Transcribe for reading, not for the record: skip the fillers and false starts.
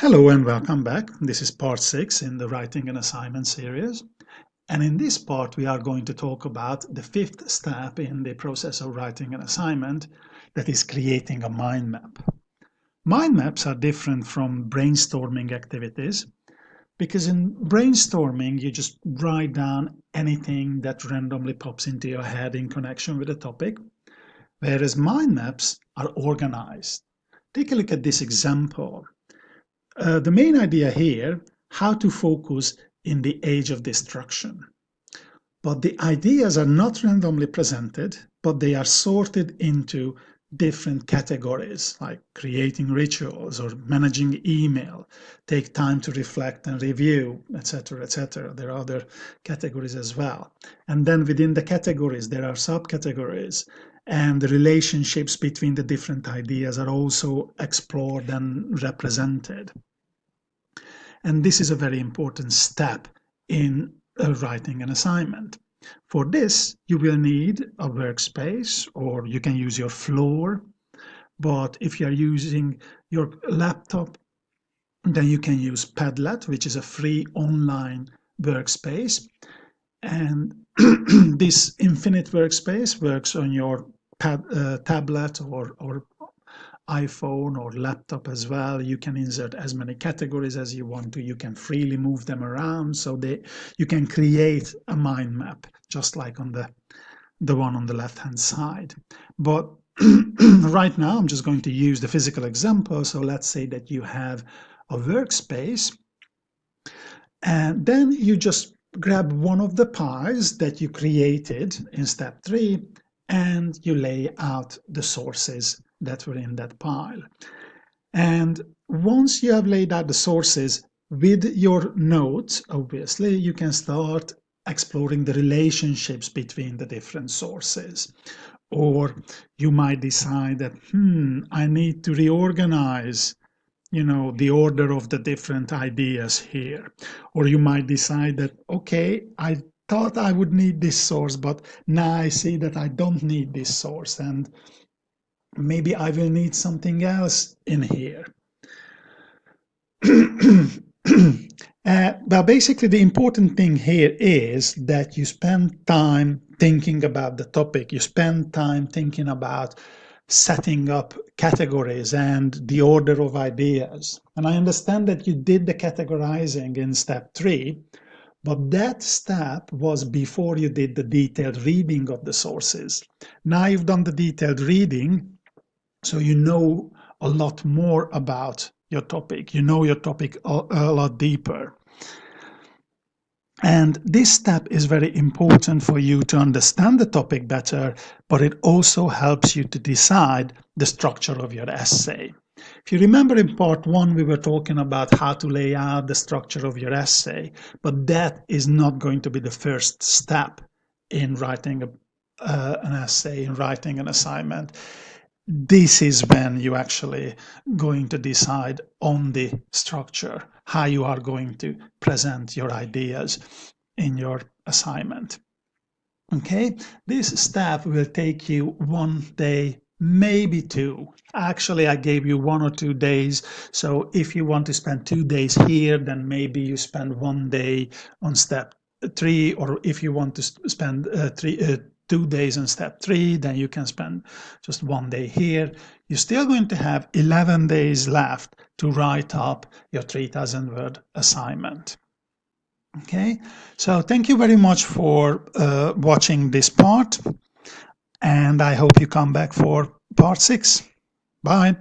Hello and welcome back. This is part 6 in the Writing and Assignment series. And in this part, we are going to talk about the fifth step in the process of writing an assignment, that is creating a mind map. Mind maps are different from brainstorming activities because in brainstorming, you just write down anything that randomly pops into your head in connection with a topic, whereas mind maps are organized. Take a look at this example. The main idea here, how to focus in the age of destruction. But the ideas are not randomly presented, but they are sorted into different categories, like creating rituals or managing email, take time to reflect and review, etc., etc. There are other categories as well. And then within the categories, there are subcategories, and the relationships between the different ideas are also explored and represented. And this is a very important step in writing an assignment. For this, you will need a workspace, or you can use your floor. But if you are using your laptop, then you can use Padlet, which is a free online workspace. And this infinite workspace works on your tablet or iPhone or laptop as well. You can insert as many categories as you want to. You can freely move them around, so you can create a mind map, just like on the one on the left-hand side. But right now, I'm just going to use the physical example. So let's say that you have a workspace, and then you just grab one of the pies that you created in step 3, and you lay out the sources that were in that pile. And once you have laid out the sources with your notes, obviously, you can start exploring the relationships between the different sources. Or you might decide that, I need to reorganize the order of the different ideas here. Or you might decide that, okay, I thought I would need this source, but now I see that I don't need this source, and maybe I will need something else in here. But basically, the important thing here is that you spend time thinking about the topic. You spend time thinking about setting up categories and the order of ideas. And I understand that you did the categorizing in step 3, but that step was before you did the detailed reading of the sources. Now you've done the detailed reading, so you know a lot more about your topic. You know your topic a lot deeper. And this step is very important for you to understand the topic better, but it also helps you to decide the structure of your essay. If you remember, in part 1, we were talking about how to lay out the structure of your essay, but that is not going to be the first step in writing an essay, in writing an assignment. This is when you actually going to decide on the structure, how you are going to present your ideas in your assignment. Okay, this step will take you 1 day, maybe 2. Actually, I gave you 1 or 2 days. So if you want to spend 2 days here, then maybe you spend 1 day on step 3, or if you want to spend 2 days on step 3, then you can spend just 1 day here. You're still going to have 11 days left to write up your 3,000 word assignment. Okay, so thank you very much for watching this part, and I hope you come back for part 6. Bye.